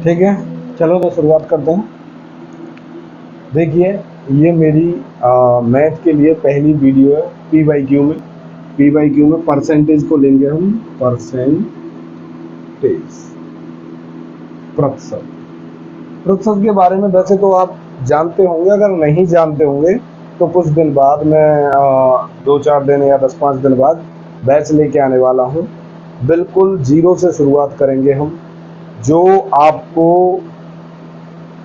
ठीक है, चलो तो शुरुआत करते हैं। देखिए, ये मेरी मैथ के लिए पहली वीडियो है पी वाई क्यू में। पी वाई क्यू में परसेंटेज को लेंगे हम, परसेंटेज, प्रतिशत। प्रतिशत के बारे में वैसे तो आप जानते होंगे, अगर नहीं जानते होंगे तो कुछ दिन बाद मैं 2-4 दिन या 10-5 दिन बाद बैच लेके आने वाला हूँ। बिल्कुल जीरो से शुरुआत करेंगे हम, जो आपको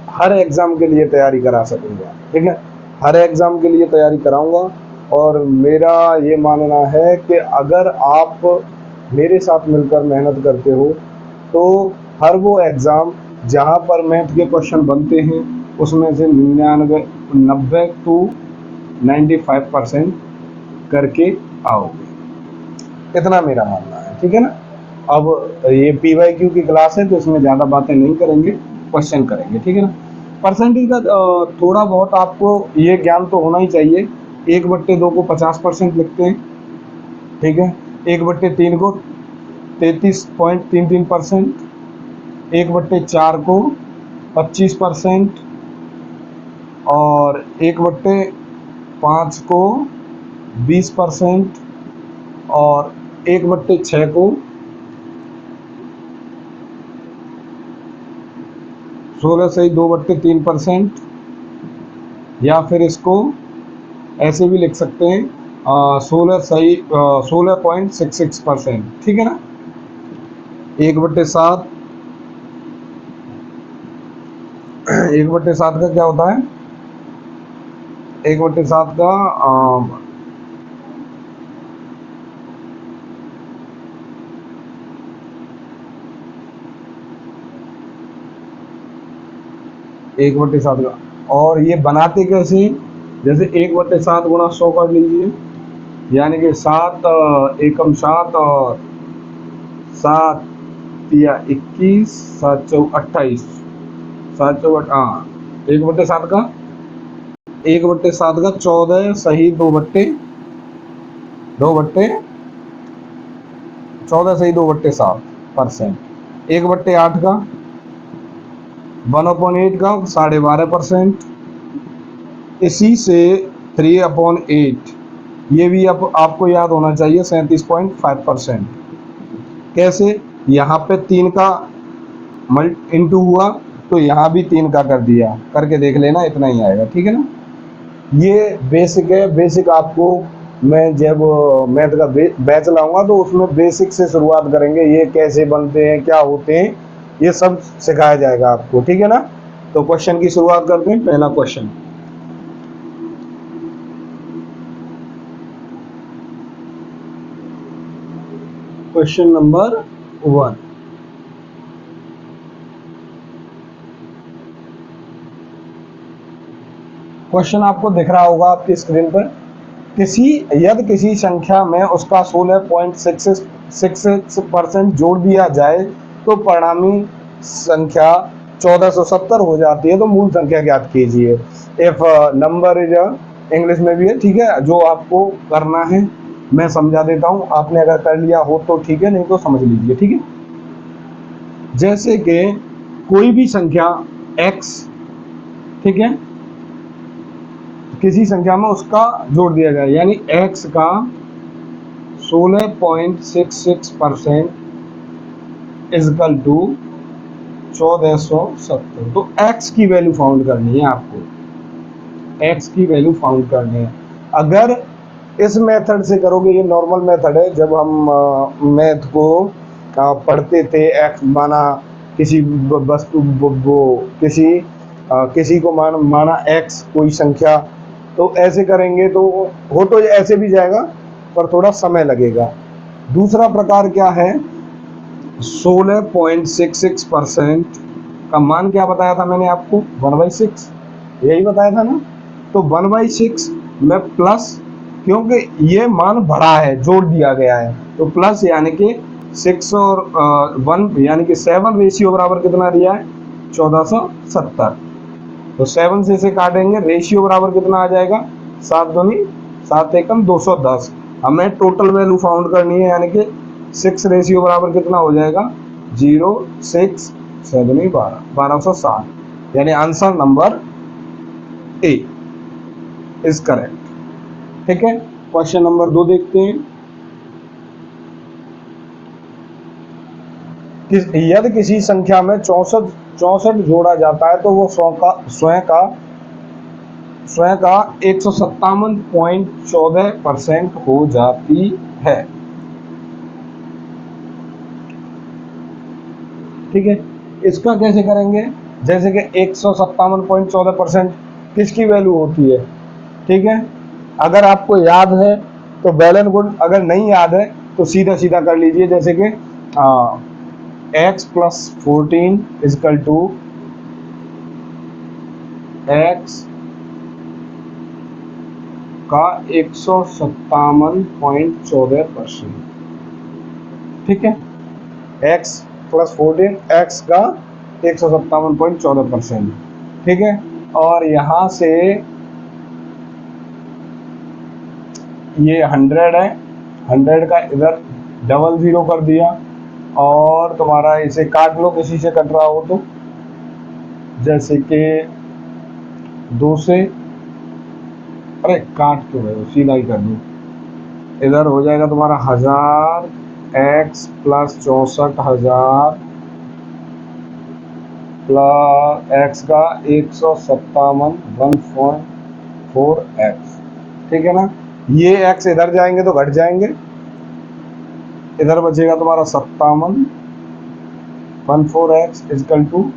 हर एग्ज़ाम के लिए तैयारी करा सकूँगा। ठीक है, हर एग्ज़ाम के लिए तैयारी कराऊँगा। और मेरा ये मानना है कि अगर आप मेरे साथ मिलकर मेहनत करते हो तो हर वो एग्ज़ाम जहाँ पर मैथ के क्वेश्चन बनते हैं उसमें से 90 टू 95% करके आओगे, इतना मेरा मानना है। ठीक है ना। अब ये पी वाई क्यू की क्लास है तो इसमें ज़्यादा बातें नहीं करेंगे, क्वेश्चन करेंगे। ठीक है ना। परसेंटेज का थोड़ा बहुत आपको ये ज्ञान तो होना ही चाहिए। 1/2 को 50% लिखते हैं। ठीक है, 1/3 को 33.33%, 1/4 को 25%, और 1/5 को 20%, और 1/6 को 16.2/3%, या फिर इसको ऐसे भी लिख सकते हैं 16.66%। ठीक है ना। 1/7, 1/7 का क्या होता है? 1/7 का 1/7 का, और ये बनाते कैसे? जैसे 1/7 गुणा 100 कर लीजिए, यानी कि 7 एकम 7, और 7 या 21, 7 चौ 28, 7 चौ 1/7 का 14 सही 2/7%। 1/8 का 1/8 का 12.5%। इसी से 3/8, ये भी आपको याद होना चाहिए, 37.5%। कैसे? यहाँ पे 3 का इंटू हुआ तो यहाँ भी 3 का कर दिया, करके देख लेना, इतना ही आएगा। ठीक है ना। ये बेसिक है। बेसिक आपको मैं जब मैथ का बैच लाऊंगा तो उसमें बेसिक से शुरुआत करेंगे। ये कैसे बनते हैं, क्या होते हैं, ये सब सिखाया जाएगा आपको। ठीक है ना। तो क्वेश्चन की शुरुआत करते हैं। पहला क्वेश्चन, क्वेश्चन नंबर 1। क्वेश्चन आपको दिख रहा होगा आपकी स्क्रीन पर। यदि किसी संख्या में उसका 16.66% जोड़ दिया जाए तो परिणामी संख्या 1470 हो जाती है, तो मूल संख्या ज्ञात कीजिए। इफ नंबर इज इंग्लिश में भी है। ठीक है, जो आपको करना है मैं समझा देता हूँ, आपने अगर कर लिया हो तो ठीक है, नहीं तो समझ लीजिए। ठीक है, जैसे कि कोई भी संख्या x, ठीक है, किसी संख्या में उसका जोड़ दिया जाए, यानी x का 16.66% इजकल टू 1470। तो x की वैल्यू फाउंड करनी है आपको, x की वैल्यू फाउंड करनी है। अगर इस मेथड से करोगे, ये नॉर्मल मेथड है, जब हम मैथ को पढ़ते थे, x माना किसी वस्तु वो किसी को माना x कोई संख्या, तो ऐसे करेंगे तो हो तो ऐसे भी जाएगा, पर थोड़ा समय लगेगा। दूसरा प्रकार क्या है? 16.66% का मान क्या बताया था मैंने आपको? 1/6, यही बताया था ना। तो 1/6 में प्लस, क्योंकि ये मान बढ़ा है, जोड़ दिया गया है, तो प्लस, यानी कि 6 और 1 यानी कि 7 रेशियो बराबर कितना दिया है? 1470। तो 7 से इसे काटेंगे, रेशियो बराबर कितना आ जाएगा? 7 दूनी 7 एकम 210। हमें टोटल वैल्यू फाउंड करनी है, यानी कि 6 रेशियो बराबर कितना हो जाएगा? 0, 6, 7 12 1260, यानी answer number A is correct. ठीक है, क्वेश्चन नंबर 2 देखते हैं। यदि किसी संख्या में 64 जोड़ा जाता है तो वो स्वयं का 157.14% हो जाती है। ठीक है, इसका कैसे करेंगे? जैसे कि 157.14% किसकी वैल्यू होती है? ठीक है, अगर आपको याद है तो बेलन गुण, अगर नहीं याद है तो सीधा सीधा कर लीजिए। जैसे कि x plus 14 is equal to x का 157.14%। ठीक है, x प्लस 14 x का 157.14%। ठीक है, और यहां से ये 100 है, 100 का इधर डबल 0 कर दिया, और तुम्हारा इसे काट लो किसी से कट रहा हो तो, जैसे कि 2 से, अरे काट क्यों रहे हो, सीधा ही कर दो। इधर हो जाएगा तुम्हारा 1000 x प्लस 64,000 प्लस x का 157.14x। ठीक है ना, ये x इधर जाएंगे तो घट जाएंगे, इधर बचेगा तुम्हारा 57.14x इजकल टू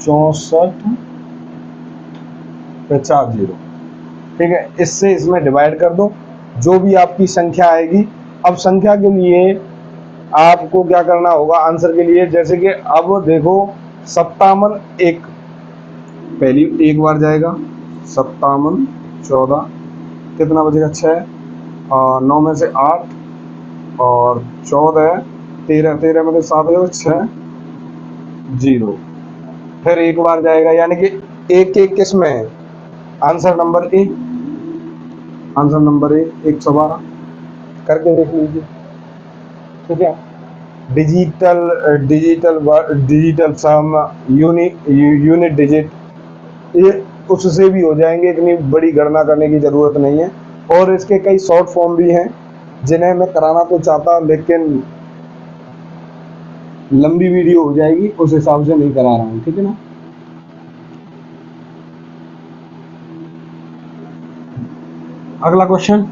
64,50। ठीक है, इससे इसमें डिवाइड कर दो, जो भी आपकी संख्या आएगी। अब संख्या के लिए आपको क्या करना होगा आंसर के लिए? जैसे कि अब देखो 57 एक पहली एक बार जाएगा, 57 14, कितना बचेगा 6, और 9 में से 8, और 14 13, 13 में से 7 हो 6 0, फिर एक बार जाएगा, यानी कि एक एक किस में है? Answer number A, answer number A 112 करके देख लीजिए। ठीक है, डिजिटल सम, यूनिट डिजिट, ये उससे भी हो जाएंगे, इतनी बड़ी गणना करने की जरूरत नहीं है। और इसके कई शॉर्ट फॉर्म भी हैं जिन्हें मैं कराना तो चाहता, लेकिन लंबी वीडियो हो जाएगी, उस हिसाब से नहीं करा रहा हूँ। ठीक है ना, अगला क्वेश्चन,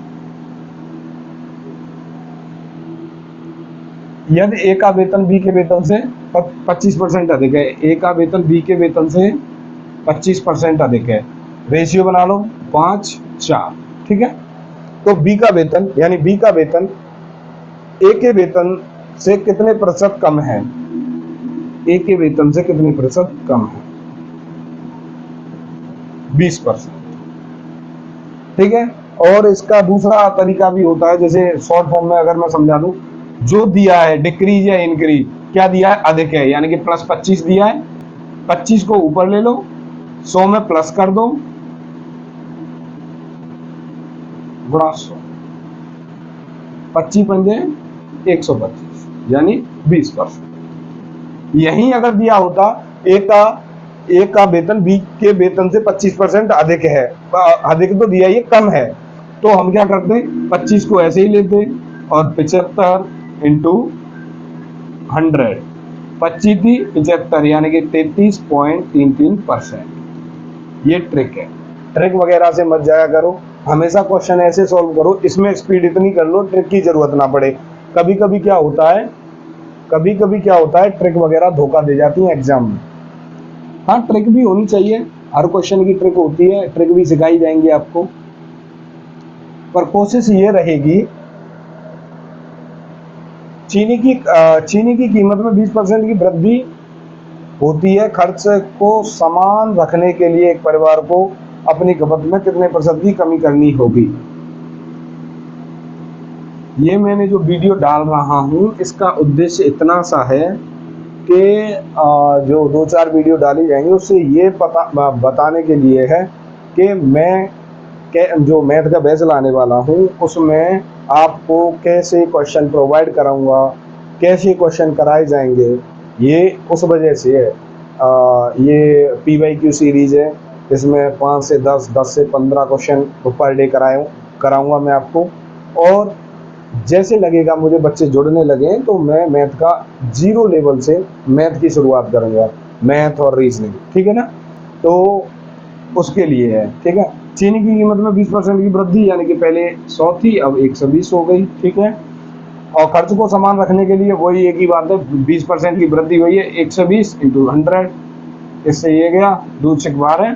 यदि ए का वेतन बी के वेतन से 25% अधिक है, ए का वेतन बी के वेतन से 25% अधिक है, रेशियो बना लो 5:4। ठीक है, तो बी का वेतन, यानी बी का वेतन ए के वेतन से कितने प्रतिशत कम है? ए के वेतन से कितने प्रतिशत कम है? 20%। ठीक है, और इसका दूसरा तरीका भी होता है, जैसे शॉर्ट फॉर्म में अगर मैं समझा दूं, जो दिया है डिक्रीज या इंक्रीज, क्या दिया है? अधिक है, यानी कि प्लस 25 दिया है, 25 को ऊपर ले लो, 100 में प्लस कर दो, गुणा 100, 25 पंजे 125, यानी 20%। यही अगर दिया होता ए का वेतन बी के वेतन से 25% अधिक है, अधिक तो दिया, ये कम है, तो हम क्या करते? 25 को ऐसे ही लेते, और 75 इंटू 100, 25 थी 75, यानी कि 33.33%। ये ट्रिक है, ट्रिक वगैरह से मत जाया करो, हमेशा क्वेश्चन ऐसे सॉल्व करो, इसमें स्पीड इतनी कर लो ट्रिक की जरूरत ना पड़े। कभी कभी क्या होता है ट्रिक वगैरह धोखा दे जाती है एग्जाम में। हाँ, ट्रिक भी होनी चाहिए, हर क्वेश्चन की ट्रिक होती है, ट्रिक भी सिखाई जाएंगी आपको, पर कोशिश ये रहेगी, चीनी की कीमत में 20% की वृद्धि होती है, खर्च को समान रखने के लिए एक परिवार को अपनी खपत में कितने प्रतिशत की कमी करनी होगी? ये मैंने जो वीडियो डाल रहा हूँ, इसका उद्देश्य इतना सा है कि जो 2-4 वीडियो डाली जाएंगी उससे ये बताने के लिए है कि मैं जो मैथ का बैच लाने वाला हूँ उसमें आपको कैसे क्वेश्चन प्रोवाइड कराऊंगा, कैसे क्वेश्चन कराए जाएंगे, ये उस वजह से है। ये PYQ सीरीज है, इसमें 5 से 10, 10 से 15 क्वेश्चन पर डे कराऊंगा मैं आपको। और जैसे लगेगा मुझे बच्चे जुड़ने लगे तो मैं मैथ का 0 लेवल से मैथ की शुरुआत करूंगा, मैथ और रीजनिंग, ठीक है ना। तो उसके लिए है, ठीक है। चीनी की कीमत में 20% की वृद्धि, यानी कि पहले 100 थी अब 120 हो गई, ठीक है। और खर्च को समान रखने के लिए वही एक ही बात है, 20% की वृद्धि हुई है, 120 इंटू 100, इससे ये गया दूध छिक 12,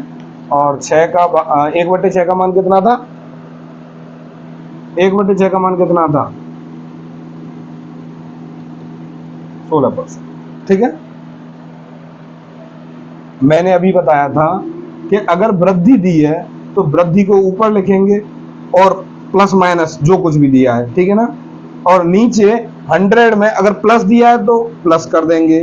और 6 का 1/6 का मान कितना था, 1/6 का मान कितना था, 16%, ठीक है। मैंने अभी बताया था कि अगर वृद्धि दी है तो वृद्धि को ऊपर लिखेंगे और प्लस माइनस जो कुछ भी दिया है, ठीक है ना। और नीचे 100 में अगर प्लस दिया है तो प्लस कर देंगे,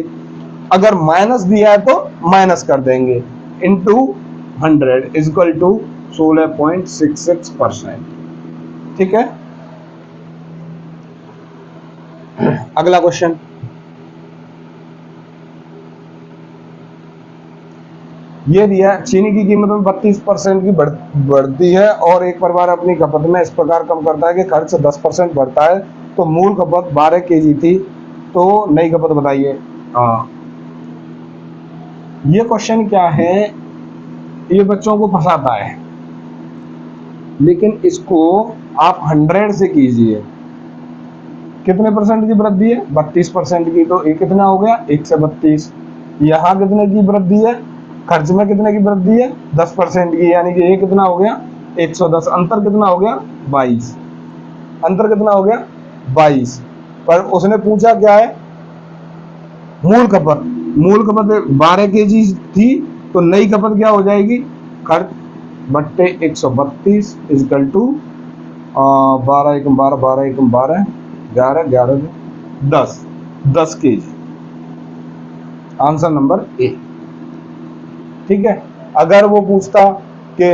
अगर माइनस दिया है तो माइनस कर देंगे, इंटू 100 इक्वल टू 16.66%, ठीक है। अगला क्वेश्चन, ये दिया चीनी की कीमत में 32% की बढ़ती है और एक परिवार अपनी खपत में इस प्रकार कम करता है कि खर्च 10% बढ़ता है, तो मूल खपत 12 kg थी, तो नई खपत बताइए। ये क्वेश्चन क्या है, ये बच्चों को फंसाता है, लेकिन इसको आप 100 से कीजिए। कितने परसेंट की वृद्धि है, 32% की, तो ये कितना हो गया 132। यहाँ कितने की वृद्धि है, खर्च में कितने की वृद्धि है, 10% की, यानी कि ये कितना हो गया 110। अंतर कितना हो गया 22, अंतर कितना हो गया 22। पर उसने पूछा क्या है, मूल खपत, मूल खपत 12 kg थी, तो नई खपत क्या हो जाएगी, खर्च बट्टे 132 is equal to 12 Ekam 12, 12 Ekam 12, 11, 11, 10 kg। Answer number A, ठीक है। अगर वो पूछता कि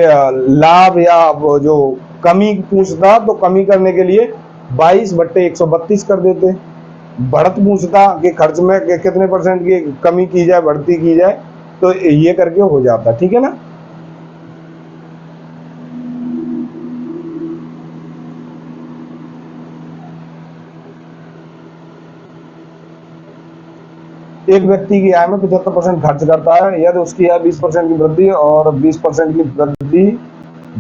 लाभ या वो जो कमी पूछता तो कमी करने के लिए 22/132 कर देते। बढ़त पूछता कि खर्च में कितने परसेंट की कमी की जाए, बढ़ती की जाए, तो ये करके हो जाता, ठीक है ना। एक व्यक्ति की आय में 75% खर्च करता है, यदि उसकी आय 20% की वृद्धि और 20% की वृद्धि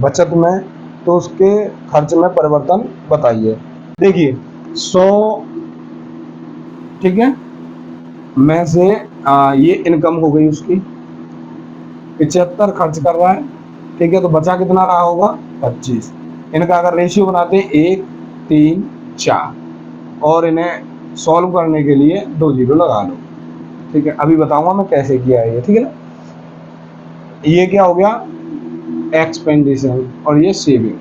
बचत में, तो उसके खर्च में परिवर्तन बताइए। देखिए 100, ठीक है, में से ये इनकम हो गई उसकी, 75 खर्च कर रहा है, ठीक है, तो बचा कितना रहा होगा 25। इनका अगर रेशियो बनाते हैं 1, 3, 4, और इन्हें सॉल्व करने के लिए 2 जीरो लगा लो, ठीक है। अभी बताऊंगा मैं कैसे किया है ये, ठीक है ना। ये क्या हो गया एक्सपेंडिशन और ये सेविंग,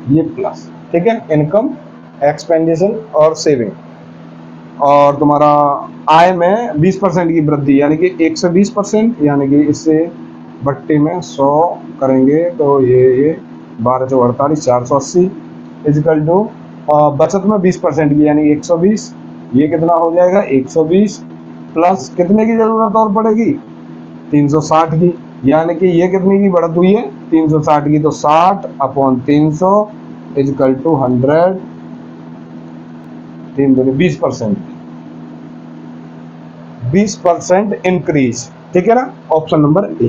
ये प्लस, ठीक है, इनकम, एक्सपेंडिशन और सेविंग। और तुम्हारा आय में 20% की वृद्धि, यानी कि 120%, यानी कि इससे बट्टे में 100 करेंगे तो ये 12 चौ 48, 480 इजिकल टू बचत में 20% की, यानी 120, ये कितना हो जाएगा 120 प्लस कितने की जरूरत और पड़ेगी 360 की, यानी कि ये कितनी की बढ़त हुई है 360 की, तो 60/300 इजिकल टू 100, 20%, 20% इंक्रीज, ठीक है ना, ऑप्शन नंबर ए।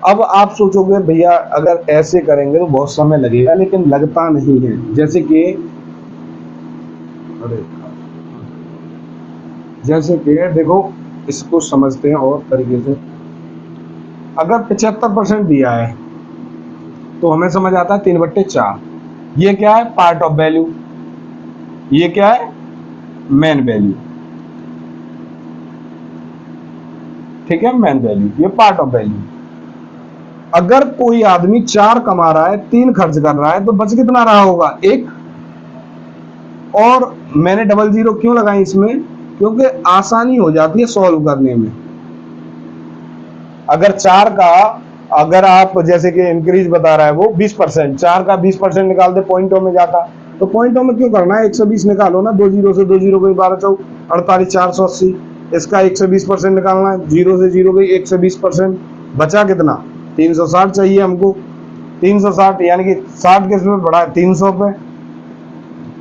अब आप सोचोगे भैया अगर ऐसे करेंगे तो बहुत समय लगेगा, लेकिन लगता नहीं है। जैसे कि देखो, इसको समझते हैं और तरीके से। अगर 75% दिया है तो हमें समझ आता है 3/4, ये क्या है पार्ट ऑफ वैल्यू, ये क्या है मेन वैल्यू, ठीक है, मेन वैल्यू, ये पार्ट ऑफ वैल्यू। अगर कोई आदमी 4 कमा रहा है, 3 खर्च कर रहा है, तो बच कितना रहा होगा 1। और मैंने डबल जीरो क्यों लगाई इसमें, क्योंकि आसानी हो जाती है सॉल्व करने में। अगर 4 का, अगर आप जैसे कि इंक्रीज बता रहा है वो 20%, 4 का 20% निकाल दे पॉइंटों में जाता, तो पॉइंटों में क्यों करना है, 120 निकालो ना, 2 जीरो से 2 जीरो को 12 चौ 48, 480, इसका 120% निकालना है, 0 से 0 गई 120%, बचा कितना 360 चाहिए हमको। 360 यानी कि 60 किस पे बढ़ा है 300 पे,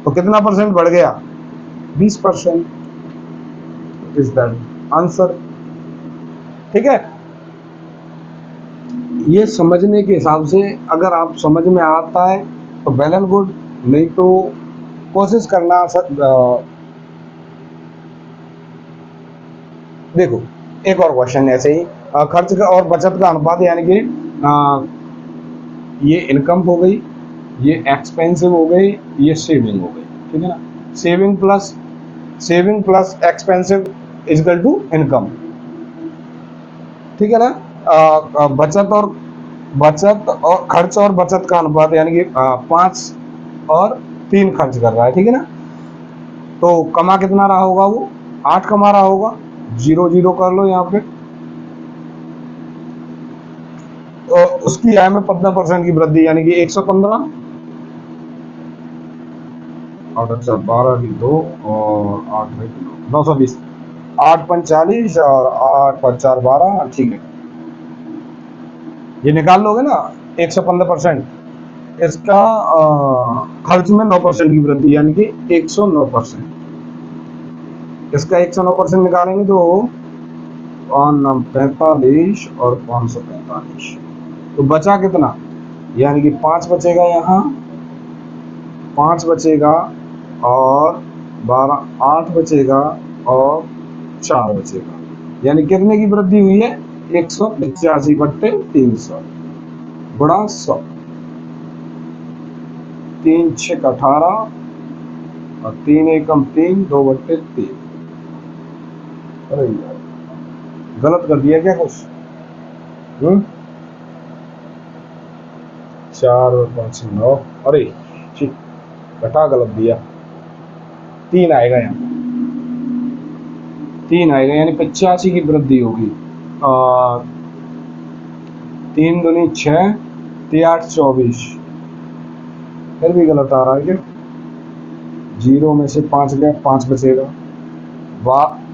तो कितना परसेंट बढ़ गया 20%। Is that answer. ठीक है, ये समझने के हिसाब से अगर आप समझ में आता है तो वेल एंड गुड, नहीं तो कोशिश करना। देखो एक और क्वेश्चन ऐसे ही, खर्च का और बचत का अनुपात, यानी कि ये इनकम हो गई, ये एक्सपेंसिव हो गई, ये सेविंग हो गई। ठीक है ना, saving plus expensive is equal to income. ठीक है ना, बचत और खर्च और बचत का अनुपात, यानी कि 5 और 3 खर्च कर रहा है। ठीक है ना, तो कमा कितना रहा होगा वो 8 कमा रहा होगा, 0 0 कर लो यहाँ पे। तो उसकी आय में 15% की वृद्धि, यानी कि 115 और 12 की 2 और 8 920, 8 5 40 और 8 5 4 12। ठीक है, ये निकाल लोगे ना 115%। इसका खर्च में 9% की वृद्धि, यानी कि 109%। इसका 109% निकालेंगे तो 45 और 545, तो बचा कितना, यानी कि 5 बचेगा, यहाँ 5 बचेगा और 12 8 बचेगा और 4 बचेगा, यानी कितने की वृद्धि हुई है 185/300 गुणा 100। 3 6 18 और 3 एकम 3, 2/3। अरे यार गलत कर दिया क्या कुछ? 4 और 5 9, अरे ठीक, घटा गलत दिया। 3 आएगा यहाँ, 3 आएगा, यानी 85 की वृद्धि होगी। 3 दूनी 6, 3 8 24, फिर भी गलत आ रहा है क्या? 0 में से 5 गया, 5 बचेगा,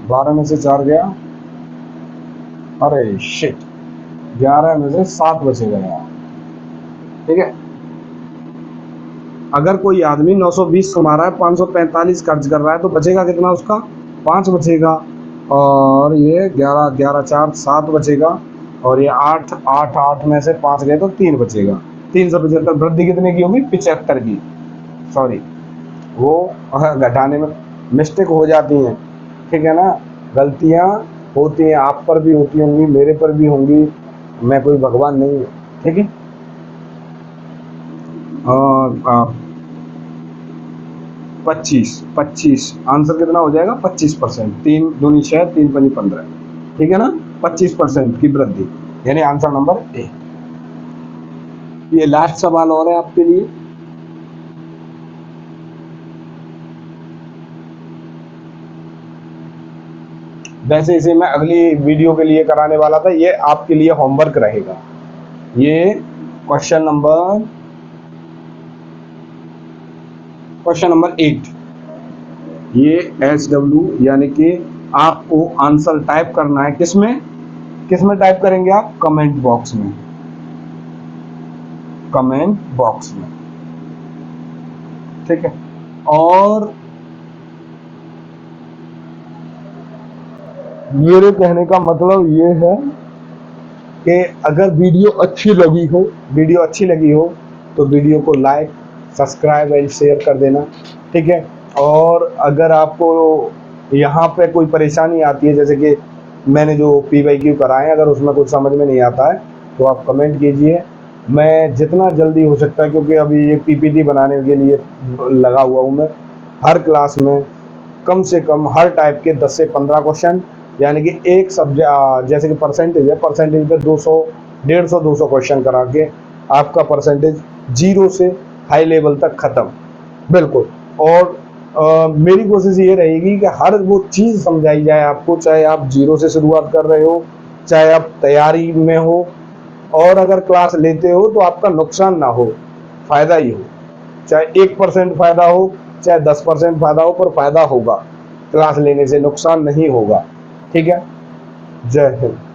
12 में से 4 गया, अरे शिट, 11 में से 7 बचेगा यहाँ। ठीक है, अगर कोई आदमी 920 कमा रहा है, 545 खर्च कर रहा है, तो बचेगा कितना उसका 5 बचेगा, और ये 11 11 4 7 बचेगा, और ये 8 8 8 में से 5 गए तो 3 बचेगा। 375। वृद्धि कितने की होगी 75 की। सॉरी, वो घटाने में मिस्टेक हो जाती हैं। ठीक है ना, गलतियाँ होती हैं, आप पर भी होती होंगी, मेरे पर भी होंगी, मैं कोई भगवान नहीं हूँ। ठीक है, और 25 आंसर कितना हो जाएगा 25%। 3 दूनी 6, 3 पंजी 15। ठीक है ना, 25% की वृद्धि, यानी आंसर नंबर ए। ये लास्ट सवाल और है आपके लिए। वैसे इसे मैं अगली वीडियो के लिए कराने वाला था, ये आपके लिए होमवर्क रहेगा। ये क्वेश्चन नंबर 8, ये SW, यानी कि आपको आंसर टाइप करना है। किसमें टाइप करेंगे आप? कमेंट बॉक्स में, कमेंट बॉक्स में। ठीक है, और मेरे कहने का मतलब ये है कि अगर वीडियो अच्छी लगी हो तो वीडियो को लाइक, सब्सक्राइब एंड शेयर कर देना। ठीक है, और अगर आपको यहाँ पे कोई परेशानी आती है, जैसे कि मैंने जो PYQ कराए, अगर उसमें कुछ समझ में नहीं आता है तो आप कमेंट कीजिए, मैं जितना जल्दी हो सकता है, क्योंकि अभी ये PPT बनाने के लिए लगा हुआ हूँ मैं। हर क्लास में कम से कम हर टाइप के 10 से 15 क्वेश्चन, यानी कि एक सब्जेक्ट, जैसे कि परसेंटेज है, परसेंटेज पे 200 150 200 क्वेश्चन करा के आपका परसेंटेज 0 से हाई लेवल तक ख़त्म। बिल्कुल, और मेरी कोशिश ये रहेगी कि हर वो चीज़ समझाई जाए आपको, चाहे आप 0 से शुरुआत कर रहे हो, चाहे आप तैयारी में हो, और अगर क्लास लेते हो तो आपका नुकसान ना हो, फ़ायदा ही हो। चाहे 1% फ़ायदा हो, चाहे 10% फ़ायदा हो, पर फ़ायदा होगा। क्लास लेने से नुकसान नहीं होगा। ठीक है, जय हिंद।